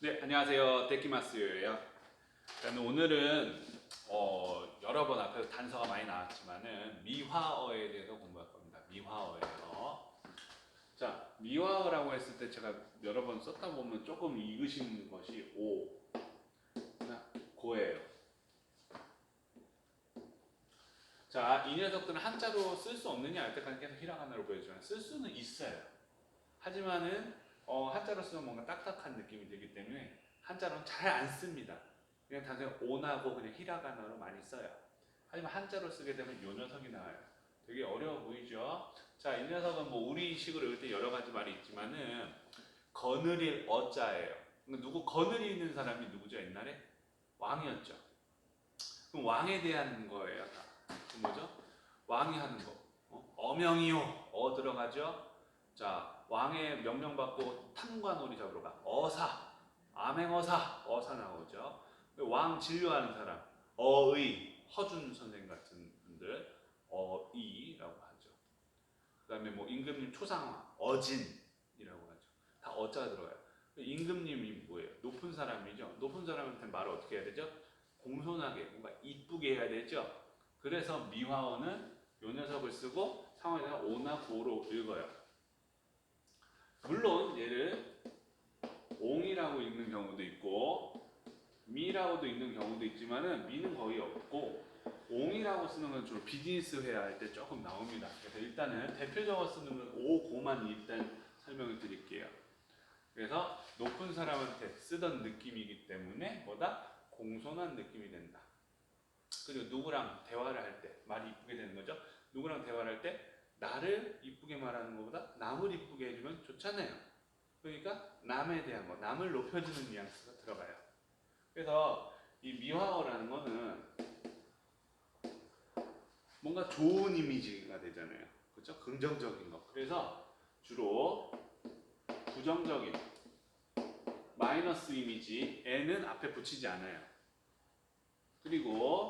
네, 안녕하세요. 데키마스요예요. 오늘은 여러 번 앞에서 단서가 많이 나왔지만은 미화어에 대해서 공부할 겁니다. 미화어예요. 자, 미화어라고 했을 때 제가 여러 번 썼다 보면 조금 읽으시는 것이 오, 고예요. 자, 이 녀석들은 한자로 쓸 수 없느냐 할 때까지 계속 히라가나로 보여주지만 쓸 수는 있어요. 하지만은 한자로 쓰면 뭔가 딱딱한 느낌이 들기 때문에 한자로는 잘 안 씁니다. 그냥 단순히 오나고 그냥 히라가나로 많이 써요. 하지만 한자로 쓰게 되면 요 녀석이 나와요. 되게 어려워 보이죠? 자, 이 녀석은 뭐 우리식으로 읽을 때 여러 가지 말이 있지만은 거느릴 어자예요. 누구 거느리는 사람이 누구죠? 옛날에 왕이었죠. 그럼 왕에 대한 거예요. 다. 그 뭐죠? 왕이 하는 거. 어명이요. 들어가죠. 자, 왕의 명령 받고 탐관오리 잡으러 가. 어사, 암행어사, 어사 나오죠. 왕 진료하는 사람, 어의, 허준 선생 같은 분들, 어이라고 하죠. 그다음에 뭐 임금님 초상화, 어진이라고 하죠. 다 어자가 들어가요. 임금님이 뭐예요? 높은 사람이죠. 높은 사람한테 말을 어떻게 해야 되죠? 공손하게, 뭔가 이쁘게 해야 되죠. 그래서 미화어는 요 녀석을 쓰고 상황에다가 오나 고로 읽어요. 물론 얘를 옹이라고 읽는 경우도 있고 미라고도 읽는 경우도 있지만은 미는 거의 없고 옹이라고 쓰는 건 주로 비즈니스 회화 할 때 조금 나옵니다. 그래서 일단은 대표적으로 쓰는 건 오고만 일단 설명을 드릴게요. 그래서 높은 사람한테 쓰던 느낌이기 때문에 뭐다? 공손한 느낌이 된다. 그리고 누구랑 대화를 할 때 말이 이쁘게 되는 거죠. 누구랑 대화를 할 때 나를 이쁘게 말하는 것보다 남을 이쁘게 해주면 좋잖아요. 그러니까 남에 대한 거, 남을 높여주는 뉘앙스가 들어가요. 그래서 이 미화어라는 거는 뭔가 좋은 이미지가 되잖아요. 그렇죠? 긍정적인 거. 그래서 주로 부정적인 마이너스 이미지 N은 앞에 붙이지 않아요. 그리고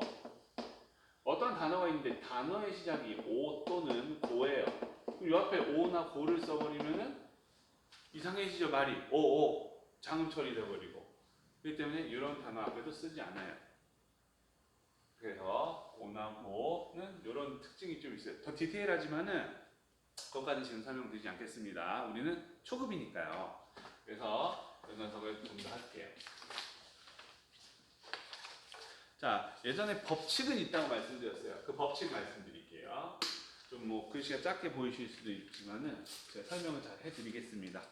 어떤 단어가 있는데 단어의 시작이 오 또는 고예요. 그럼 이 앞에 오나 고를 써버리면은 이상해지죠. 말이 오 장음 처리돼버리고. 그렇기 때문에 이런 단어 앞에도 쓰지 않아요. 그래서 오나 고는 이런 특징이 좀 있어요. 더 디테일하지만은 그것까지 지금 설명드리지 않겠습니다. 우리는 초급이니까요. 그래서 이 녀석을 좀 더 할게요. 자, 예전에 법칙은 있다고 말씀드렸어요. 그 법칙 말씀드릴게요. 좀 뭐 글씨가 작게 보이실 수도 있지만은 제가 설명을 잘 해드리겠습니다.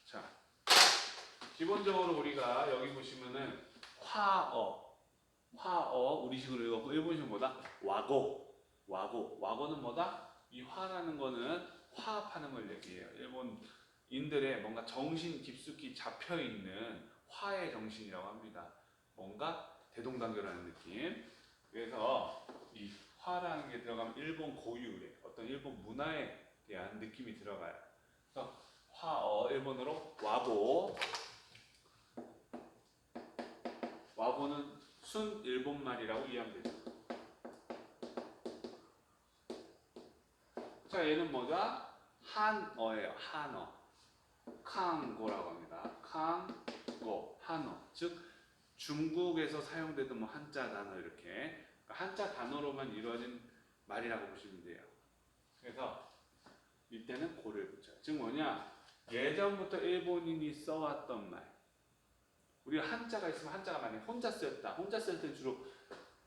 자, 기본적으로 우리가 여기 보시면은 화어 우리식으로 읽었고 일본식은 뭐다? 와고는 뭐다? 이 화라는 거는 화합하는 걸 얘기해요. 일본인들의 뭔가 정신 깊숙이 잡혀 있는 화의 정신이라고 합니다. 뭔가 대동단결하는 느낌. 그래서 이 화라는 게 들어가면 일본 고유의 어떤 일본 문화에 대한 느낌이 들어가요. 그래서 화어 일본어로 와고는 순 일본말이라고 이해하면 되죠. 자, 얘는 뭐다? 한어예요. 한어. 캉고라고 합니다. 캉고, 한어. 즉 중국에서 사용되던 뭐 한자 단어 이렇게 한자 단어로만 이루어진 말이라고 보시면 돼요. 그래서 이때는 고를 붙여요. 즉 뭐냐? 예전부터 일본인이 써왔던 말. 우리가 한자가 있으면 한자가 만약에 혼자 쓰였다. 혼자 쓸 때는 주로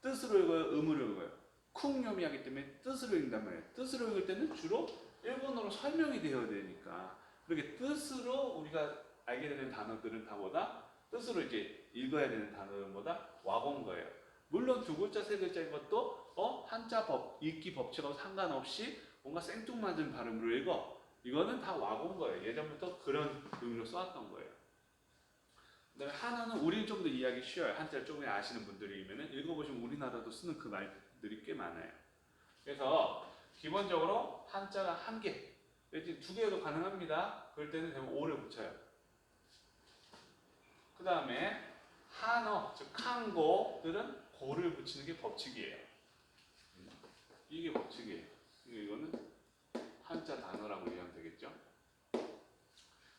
뜻으로 읽어요? 음으로 읽어요? 쿵요미하기 때문에 뜻으로 읽는단 말이에요. 뜻으로 읽을 때는 주로 일본어로 설명이 되어야 되니까 그렇게 뜻으로 우리가 알게 되는 단어들은 다 뭐다? 뜻으로 이제 읽어야 되는 단어는 뭐다? 와본 거예요. 물론 두 글자 세 글자인 것도 한자 읽기 법칙하고 상관없이 뭔가 생뚱맞은 발음으로 읽어. 이거는 다 와본 거예요. 예전부터 그런 의미로 써왔던 거예요. 그다음에 한어는 우리는 좀 더 이해하기 쉬워요. 한자를 조금 아시는 분들이면은 읽어보시면 우리나라도 쓰는 그 말들이 꽤 많아요. 그래서 기본적으로 한자가 한 개, 두 개도 가능합니다. 그럴 때는 대부분 오를 붙여요. 그 다음에 한어, 즉 한고들은 고를 붙이는 게 법칙이에요. 이게 법칙이에요. 이거는 한자 단어라고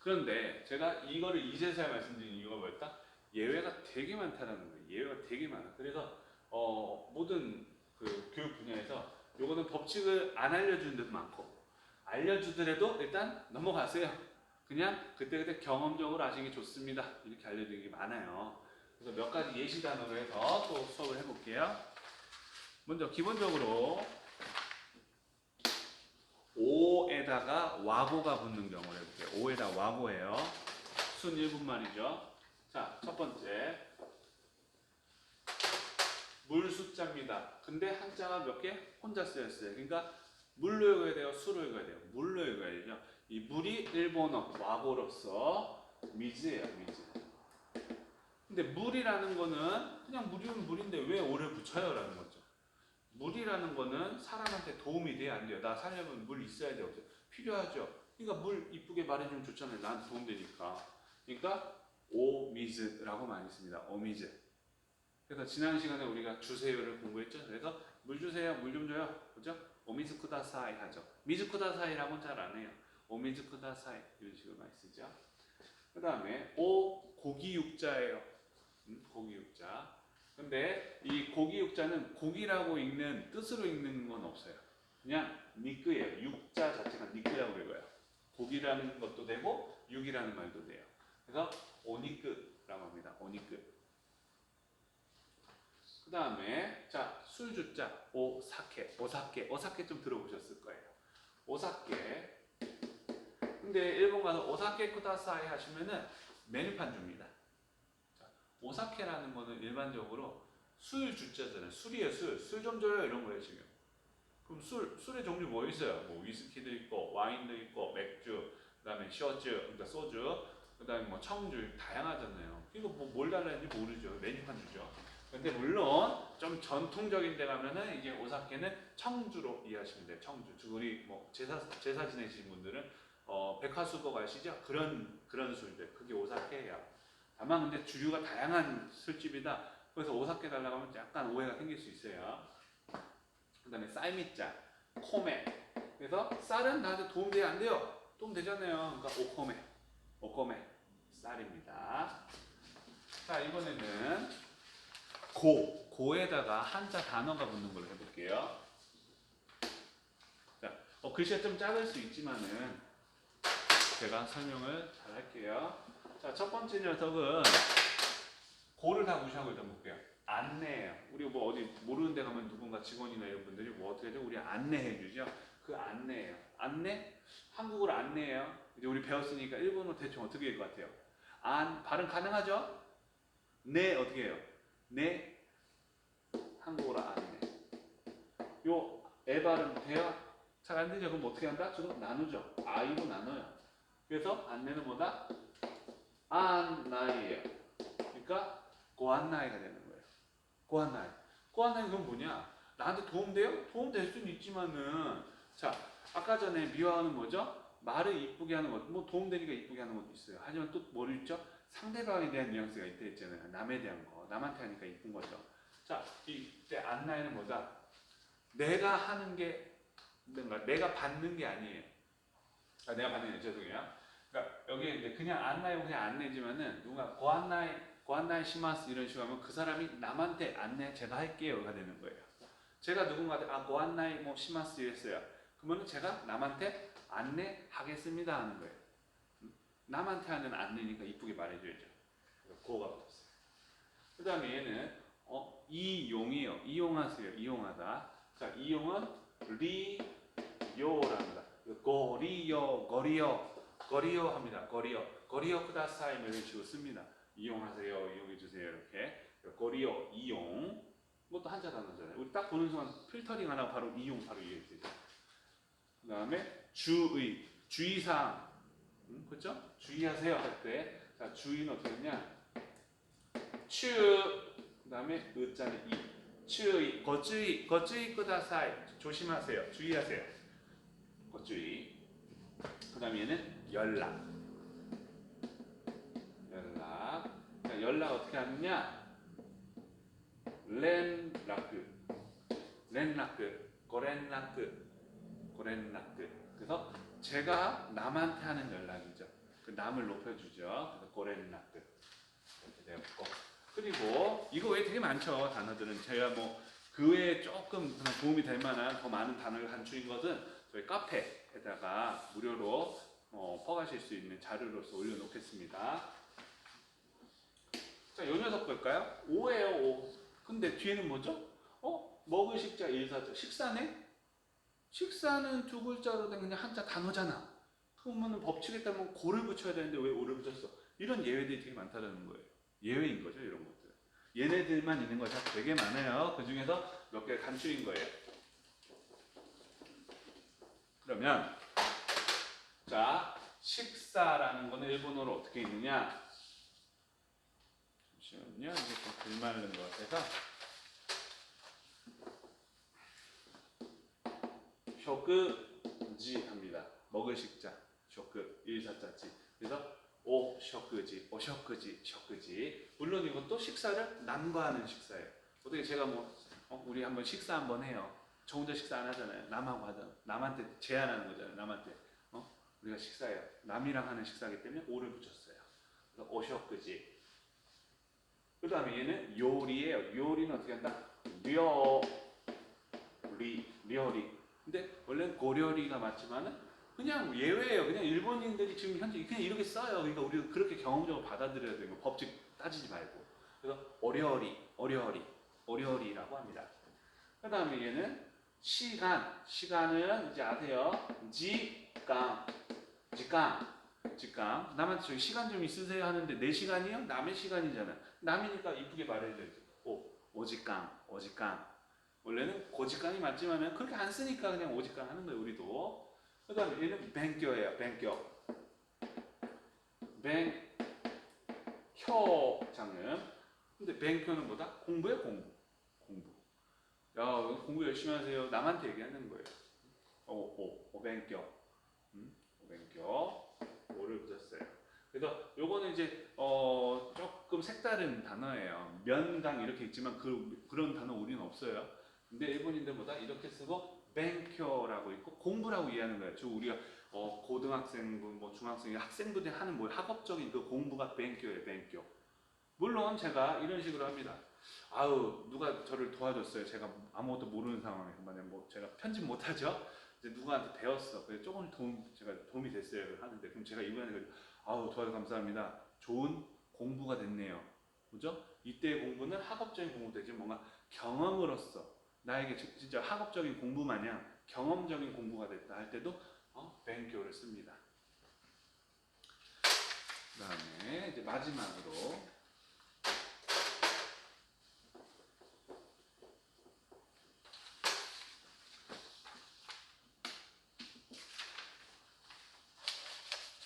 그런데 제가 이거를 이제서야 말씀드린 이유가 뭐였다? 예외가 되게 많다는 거예요. 예외가 되게 많아. 그래서 모든 그 교육 분야에서 요거는 법칙을 안 알려주는 데도 많고 알려주더라도 일단 넘어가세요. 그냥 그때그때 경험적으로 아시는 게 좋습니다. 이렇게 알려드리는 게 많아요. 그래서 몇 가지 예시 단어로 해서 또 수업을 해볼게요. 먼저 기본적으로 오에다가 와고가 붙는 경우를 해볼게요. 오에다 와고예요. 순 1분 말이죠. 자, 첫 번째 물 숫자입니다. 근데 한자가 몇 개? 혼자 쓰였어요. 그러니까 물로 읽어야 돼요? 수로 읽어야 돼요? 물로 읽어야 되죠. 이 물이 일본어 와고로서 미즈예요. 미즈. 근데 물이라는 거는 그냥 물이면 물인데 왜 오를 붙여요? 라는 거죠. 물이라는 거는 사람한테 도움이 돼야 안 돼요? 나 살려면 물 있어야 돼요? 필요하죠. 그러니까 물 이쁘게 말해주면 좋잖아요. 나한테 도움되니까. 그러니까 오미즈라고 많이 씁니다. 오미즈. 그래서 지난 시간에 우리가 주세요를 공부했죠. 그래서 물 주세요, 물 좀 줘요. 그죠? 오미즈 쿠다사이 하죠. 미즈 쿠다사이라고는 잘 안 해요. 오미즈 쿠다사이 이런 식으로 많이 쓰죠. 그 다음에 오 고기 육자예요. 고기 육자. 근데 이 고기 육자는 고기라고 읽는 뜻으로 읽는 건 없어요. 그냥 니크예요. 육자 자체가 니크라고 읽어요. 고기라는 것도 되고 육이라는 말도 돼요. 그래서 오니크라고 합니다. 오니크. 그 다음에 자 술주자 오사케. 오사케 좀 들어보셨을 거예요. 오사케. 근데 일본 가서 오사케 쿠다사이 하시면은 메뉴판 줍니다. 자, 오사케라는 거는 일반적으로 술 주자잖아요. 술이에요. 술 좀 줘요 이런 거예요 지금. 그럼 술의 종류 뭐 있어요? 뭐 위스키도 있고 와인도 있고 맥주, 그다음에 쇼주, 그러니까 소주, 그다음에 뭐 청주 다양하잖아요. 이거 뭐 뭘 달라는지 모르죠. 메뉴판 주죠. 근데 물론 좀 전통적인 데 가면은 이제 오사케는 청주로 이해하시면 돼요. 청주. 우리 뭐 제사 지내시는 분들은 백화수복 아시죠? 그런 술들. 그게 오사케예요. 다만 근데 주류가 다양한 술집이다. 그래서 오사케 달라고 하면 약간 오해가 생길 수 있어요. 그 다음에 쌀미자, 코메. 그래서 쌀은 나한테 도움돼야 안 돼요. 도움되잖아요. 그러니까 오코메, 쌀입니다. 자, 이번에는 고에다가 한자 단어가 붙는 걸로 해볼게요. 자, 글씨가 좀 작을 수 있지만은 제가 설명을 잘 할게요. 자, 첫 번째 녀석은 고를 다 무시하고 일단 볼게요. 안내예요. 우리 뭐 어디 모르는 데 가면 누군가 직원이나 이런 분들이 뭐 어떻게 하죠? 우리 안내해 주죠. 그 안내예요. 안내? 한국어로 안내예요. 이제 우리 배웠으니까 일본어 대충 어떻게 할 것 같아요? 발음 가능하죠? 네 어떻게 해요? 네 한국어로 안내. 요 애 발음 돼요? 잘 안 되죠? 그럼 어떻게 한다? 저도 나누죠. 아이로 나눠요. 그래서 안내는 뭐다? 안나이예요. 그러니까 고안나이가 되는 거예요. 고안나이. 고안나이 그건 뭐냐? 나한테 도움돼요? 도움될 수는 있지만은 자 아까 전에 미화하는 뭐죠? 말을 이쁘게 하는 것, 뭐 도움되니까 이쁘게 하는 것도 있어요. 하지만 또 뭘 있죠? 상대방에 대한 뉘앙스가 있다 했잖아요. 남에 대한 거, 남한테 하니까 이쁜 거죠. 자, 이때 안나이는 뭐다? 내가 하는 게 뭔가 내가 받는 게 아니에요. 내가 받는 게 죄송해요. 그러니까 여기 이제 그냥 안나이고 그냥 안내지만은 누가 고안나이 시마스 이런 식으로 하면 그 사람이 남한테 안내 제가 할게요가 되는 거예요. 제가 누군가한테 고안나이 뭐 시마스 이랬어요. 그러면 제가 남한테 안내하겠습니다 하는 거예요. 남한테 하는 안내니까 이쁘게 말해줘야죠. 고가 붙었어요. 그 다음에 얘는 이용이에요. 이용하세요. 이용하다. 자, 이용은 리요랍니다. 거리요 합니다. 거리요 쿠다사이 이런 식으로 씁니다. 이용하세요. 이용해주세요. 이렇게 거리요 이용. 이것도 한자 단어잖아요. 우리 딱 보는 순간 필터링 하나 바로 이용 바로 이해되죠. 그 다음에 주의사항. 그렇죠? 주의하세요 할 때. 자, 주의는 어떻게 했냐? 그 다음에 의자는 추의, 거주의 쿠다사이. 조심하세요. 주의하세요. 거주의. 그 다음에 얘는 연락. 자, 연락 어떻게 하느냐? 고렌라크. 그래서 제가 남한테 하는 연락이죠. 그 남을 높여주죠. 그래서 고렐나트 이렇게 되었고 그리고 이거 외에 되게 많죠. 단어들은 제가 뭐 그 외에 조금 도움이 될 만한 더 많은 단어를 간추린 것은 저희 카페에다가 무료로 퍼가실 수 있는 자료로서 올려놓겠습니다. 자, 요 녀석 볼까요? 오예요, 오. 근데 뒤에는 뭐죠? 먹을 식자 일사죠. 식사네? 식사는 두 글자로 된 그냥 한자 단어잖아. 그러면 법칙에 따르면 고를 붙여야 되는데 왜 오를 붙였어? 이런 예외들이 되게 많다는 거예요. 예외인 거죠, 이런 것들. 얘네들만 있는 것이 되게 많아요. 그 중에서 몇 개 간추린 거예요. 그러면 자, 식사라는 거는 일본어로 어떻게 있느냐? 잠시만요. 이게 좀 글말른 것 같아서. 쇼크지 합니다. 먹을 식자. 쇼크 일사자지. 그래서 오 쇼크지, 오 쇼크지, 쇼크지. 물론 이것도 식사를 남과 하는 식사예요. 어떻게 제가 뭐 우리 한번 식사 한번 해요. 저 혼자 식사 안 하잖아요. 남하고 하잖아. 남한테 제안하는 거잖아요. 남한테 우리가 식사해요. 남이랑 하는 식사이기 때문에 오를 붙였어요. 그래서 오 쇼크지. 그 다음에 얘는 요리예요. 요리는 어떻게 한다? 료리. 근데 원래는 고려리가 맞지만은 그냥 예외예요. 그냥 일본인들이 지금 현재 그냥 이렇게 써요. 그러니까 우리가 그렇게 경험적으로 받아들여야 되고 법칙 따지지 말고. 그래서 오려리라고 합니다. 그 다음에 얘는 시간은 이제 아세요. 직강. 남한테 저기 시간 좀 있으세요 하는데 내 시간이요? 남의 시간이잖아. 남이니까 이쁘게 말해줘야지. 오직강. 원래는 고직강이 맞지만 그렇게 안 쓰니까 그냥 오직강 하는 거예요, 우리도. 그 다음에 얘는 뱅교예요, 뱅교. 뱅효 장음. 근데 뱅교는 뭐다? 공부예요, 공부. 야, 공부 열심히 하세요. 남한테 얘기하는 거예요. 뱅교. 뱅교. 오를 붙였어요. 그래서 요거는 이제 조금 색다른 단어예요. 면강 이렇게 있지만 그런 단어 우리는 없어요. 근데 일본인들보다 이렇게 쓰고 뱅교라고 있고 공부라고 이해하는 거예요. 저 우리가 고등학생분, 뭐 중학생, 학생분들이 하는 뭐 학업적인 그 공부가 뱅교예요, 뱅교. 물론 제가 이런 식으로 합니다. 아우 누가 저를 도와줬어요. 제가 아무것도 모르는 상황에서 만약 뭐 제가 편집 못하죠. 이제 누구한테 배웠어. 그래서 조금 제가 도움이 됐어요. 하는데 그럼 제가 이번에 아우 도와줘 감사합니다. 좋은 공부가 됐네요. 그죠? 이때의 공부는 학업적인 공부 되지 뭔가 경험으로서 나에게 진짜 학업적인 공부 마냥 경험적인 공부가 됐다 할 때도 뱅교를 씁니다. 그 다음에 이제 마지막으로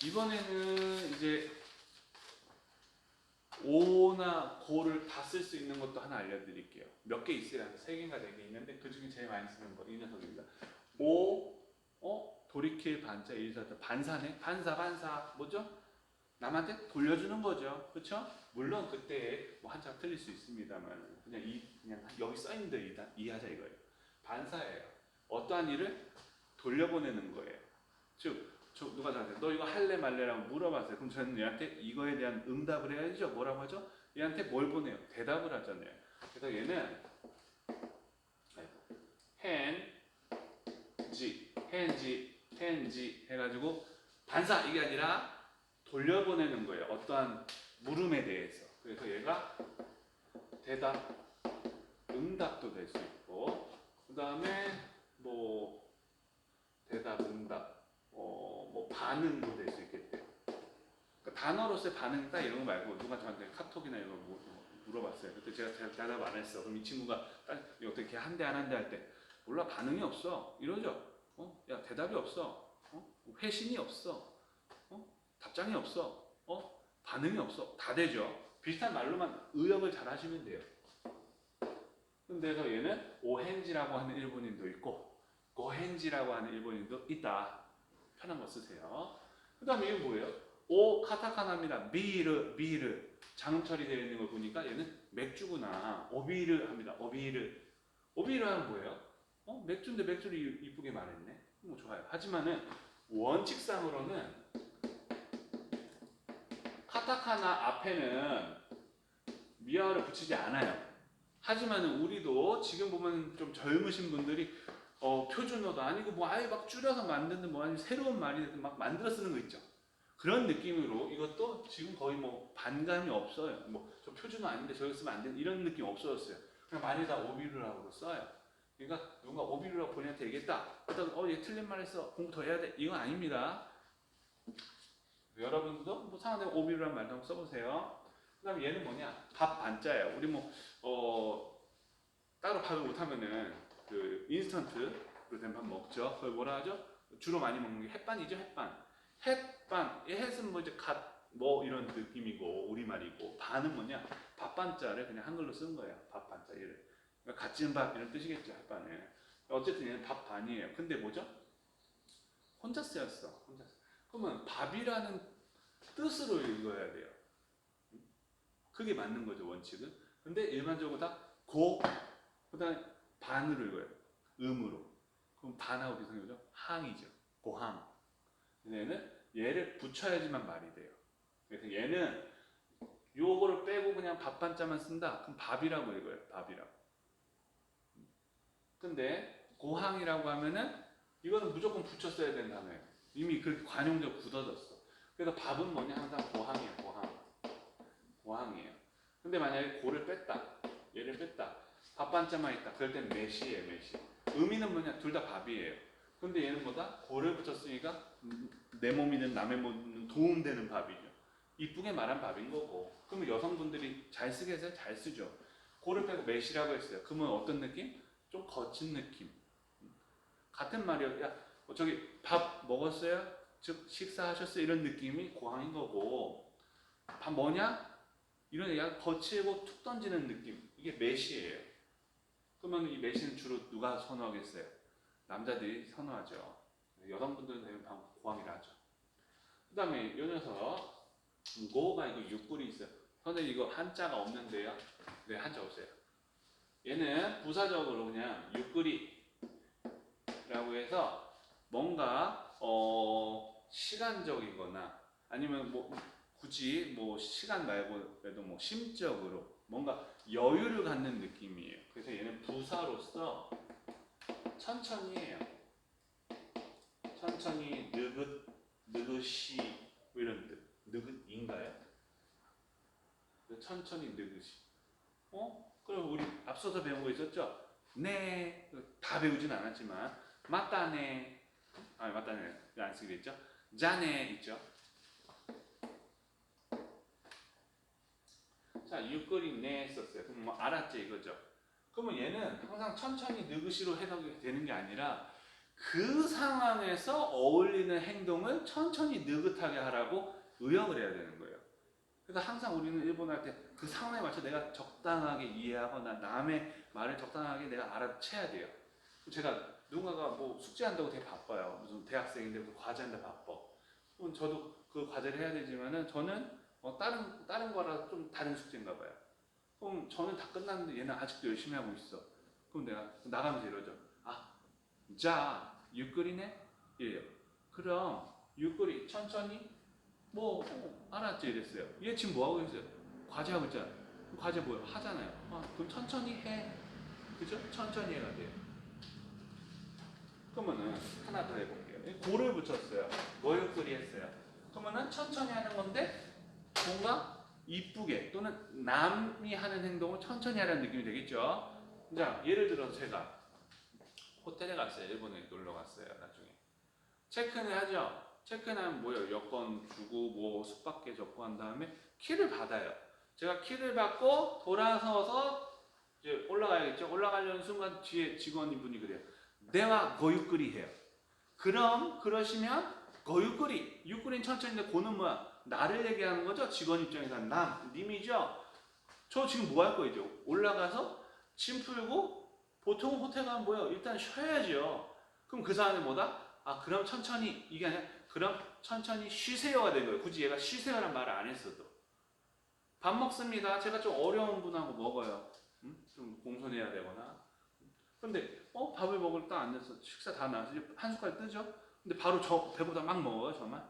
이번에는 이제 오나 고를 다 쓸 수 있는 것도 하나 알려드릴게요. 몇 개 있어요. 한 3개인가 4개 있는데 그 중에 제일 많이 쓰는 거 이 녀석입니다. 돌이킬 반자 일사자 반사네. 반사 뭐죠? 남한테 돌려주는 거죠. 그렇죠? 물론 그때 뭐 한참 틀릴 수 있습니다만 그냥 여기 써 있는 데 이해하자 이거예요. 반사예요. 어떠한 일을 돌려보내는 거예요. 즉 누가 저한테 너 이거 할래 말래라고 물어봤어요. 그럼 저는 얘한테 이거에 대한 응답을 해야죠. 뭐라고 하죠? 얘한테 뭘 보내요? 대답을 하잖아요. 그래서 얘는 헨지 해가지고 반사 이게 아니라 돌려보내는 거예요. 어떠한 물음에 대해서. 그래서 얘가 대답, 응답도 될 수 있고 그 다음에 뭐 대답, 응답 뭐 반응도 될 수 있겠대요. 그러니까 단어로서의 반응 딱 이런 거 말고 누가 저한테 카톡이나 이런 거 물어봤어요. 그때 제가 대답 안 했어. 그럼 이 친구가 어떻게 한대 안 한대 할 때 몰라 반응이 없어 이러죠. 야 대답이 없어. 회신이 없어. 답장이 없어. 반응이 없어. 다 되죠. 비슷한 말로만 의역을 잘 하시면 돼요. 근데서 얘는 오헨지라고 하는 일본인도 있고 고헨지라고 하는 일본인도 있다. 편한 거 쓰세요. 그 다음에 이게 뭐예요? 오 카타카나입니다. 비르 장음 처리되어 있는 걸 보니까 얘는 맥주구나. 오비르 합니다. 오비르는 뭐예요? 맥주인데 맥주를 이쁘게 말했네. 뭐 좋아요. 하지만은 원칙상으로는 카타카나 앞에는 미아어를 붙이지 않아요. 하지만 우리도 지금 보면 좀 젊으신 분들이 표준어도 아니고 뭐 아예 막 줄여서 만드는 뭐 아니면 새로운 말이 막 만들어 쓰는 거 있죠. 그런 느낌으로 이것도 지금 거의 뭐 반감이 없어요. 뭐 저 표준어 아닌데 저기 쓰면 안 되는 이런 느낌 없어졌어요. 그냥 많이 다 오비루라고 써요. 그러니까 누군가 오비루라고 본인한테 얘기했다. 그다음 얘 틀린 말 했어. 공부 더 해야 돼. 이건 아닙니다. 여러분도 뭐 상황대로 오비루라는 말도 한번 써보세요. 그다음에 얘는 뭐냐? 밥 반자예요. 우리 뭐 따로 밥을 못하면은 그 인스턴트로 된 밥 먹죠. 그걸 뭐라 하죠? 주로 많이 먹는 게 햇반이죠. 햇반. 햇반. 이 햇은 뭐 이제 갓 뭐 이런 느낌이고 우리말이고 반은 뭐냐? 밥반자를 그냥 한글로 쓴 거예요. 밥반자 얘를. 그러니까 갓 지은 밥 이런 뜻이겠죠. 햇반에. 어쨌든 얘는 밥 반이에요. 근데 뭐죠? 혼자 쓰였어. 혼자 쓰. 그러면 밥이라는 뜻으로 읽어야 돼요. 그게 맞는 거죠, 원칙은. 근데 일반적으로 다 그다음에 반으로 읽어요. 음으로. 그럼 반하고 비슷한 거죠. 항이죠. 고항. 얘를 붙여야지만 말이 돼요. 그래서 얘는 요거를 빼고 그냥 밥반자만 쓴다. 그럼 밥이라고 읽어요. 밥이라고. 근데 고항이라고 하면은 이거는 무조건 붙였어야 되는 단어예요. 이미 그렇게 관용적 굳어졌어. 그래서 밥은 뭐냐? 항상 고항이에요. 고항. 고항이에요. 근데 만약에 고를 뺐다. 얘를 뺐다. 밥반자만 있다. 그럴 땐 매시예요. 매시. 의미는 뭐냐? 둘 다 밥이에요. 근데 얘는 뭐다? 고를 붙였으니까 내 몸이든 남의 몸이든 도움되는 밥이죠. 이쁘게 말한 밥인 거고. 그러면 여성분들이 잘 쓰게 해서 잘 쓰죠. 고를 빼고 매시라고 했어요. 그러면 어떤 느낌? 좀 거친 느낌. 같은 말이요. 야, 저기 밥 먹었어요? 즉 식사하셨어요? 이런 느낌이 고항인 거고. 밥 뭐냐? 이런 약간 거칠고 툭 던지는 느낌. 이게 매시예요. 그러면 이 매시는 주로 누가 선호하겠어요? 남자들이 선호하죠. 여성분들은 대부분 고항이라 하죠. 그 다음에 이 녀석 고가 이거 육군이 있어요. 선생님 이거 한자가 없는데요. 네, 한자 없어요. 얘는 부사적으로 그냥 육구리라고 해서 뭔가 시간적이거나 아니면 뭐 굳이 뭐 시간 말고라도 뭐 심적으로 뭔가 여유를 갖는 느낌이에요. 그래서 얘는 부사로서 천천히 해요. 천천히 느긋이 뭐 이런 뜻. 느긋인가요? 천천히 느긋이. 그럼 우리 앞서서 배운 거 있었죠? 네. 다 배우진 않았지만 맞다네. 맞다네. 안 쓰게 됐죠? 자네 있죠? 자, 육거리 네 썼어요. 그럼 뭐 알았지 이거죠? 그러면 얘는 항상 천천히 느긋이로 해석이 되는 게 아니라 그 상황에서 어울리는 행동을 천천히 느긋하게 하라고 의역을 해야 되는 거예요. 그래서 항상 우리는 일본어 할 때 그 상황에 맞춰 내가 적당하게 이해하거나 남의 말을 적당하게 내가 알아채야 돼요. 제가 누군가가 뭐 숙제한다고 되게 바빠요. 무슨 대학생인데 무슨 과제한다 바빠. 그럼 저도 그 과제를 해야 되지만은 저는 다른 거라 좀 다른 숙제인가 봐요. 그럼 저는 다 끝났는데 얘는 아직도 열심히 하고 있어. 그럼 내가 나가면서 이러죠. 자, 유끌이네? 이래요. 그럼 유끌이 천천히 뭐 알았죠 이랬어요. 얘 지금 뭐 하고 있어요? 과제하고 있잖아. 과제 뭐요? 하잖아요. 그럼 천천히 해. 그죠? 천천히 해가 돼요. 그러면은 하나 더 해볼게요. 고를 붙였어요. 뭐유끌이 했어요. 그러면은 천천히 하는 건데 뭔가 이쁘게 또는 남이 하는 행동을 천천히 하라는 느낌이 되겠죠. 자, 예를 들어서 제가 호텔에 갔어요. 일본에 놀러 갔어요. 나중에 체크인을 하죠. 체크인하면 뭐예요? 여권 주고 뭐 숙박계 접수한 다음에 키를 받아요. 제가 키를 받고 돌아서서 이제 올라가야겠죠. 올라가려는 순간 뒤에 직원분이 그래요. 내와 고유끌이 해요. 그럼 그러시면 고유끌이 유끌인 천천히인데 고는 뭐야? 나를 얘기하는 거죠. 직원 입장에서 님이죠. 저 지금 뭐 할 거죠? 올라가서 짐 풀고 보통 호텔 가면 뭐예요? 일단 쉬어야죠. 그럼 그 사람이 뭐다? 그럼 천천히 이게 아니라 그럼 천천히 쉬세요가 된 거예요. 굳이 얘가 쉬세요란 말을 안 했어도. 밥 먹습니다. 제가 좀 어려운 분하고 먹어요. 좀 공손해야 되거나. 근데 밥을 먹을 딱 앉아서 식사 다 나와서 이제 한 숟갈 뜨죠. 근데 바로 저 배보다 막 먹어요. 저만.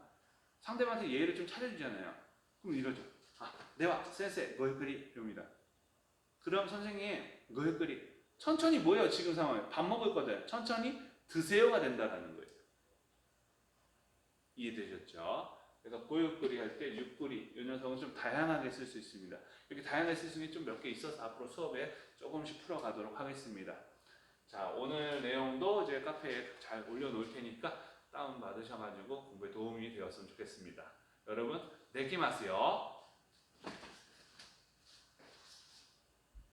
상대방한테 예의를 좀 차려주잖아요. 그럼 이러죠. 아, 네와 센세 고유끓이 이럽니다. 그럼 선생님 고유끓이 천천히 뭐예요? 지금 상황에 밥 먹을 거잖아요. 천천히 드세요가 된다라는 거예요. 이해되셨죠? 그래서 고유끓이 할 때 육끓이 이 녀석은 좀 다양하게 쓸 수 있습니다. 이렇게 다양하게 쓸 수 있는 게 좀 몇 개 있어서 앞으로 수업에 조금씩 풀어가도록 하겠습니다. 자, 오늘 내용도 이제 카페에 잘 올려놓을 테니까 다운 받으셔가지고 공부에 도움이 되었으면 좋겠습니다. 여러분, 내키마스요.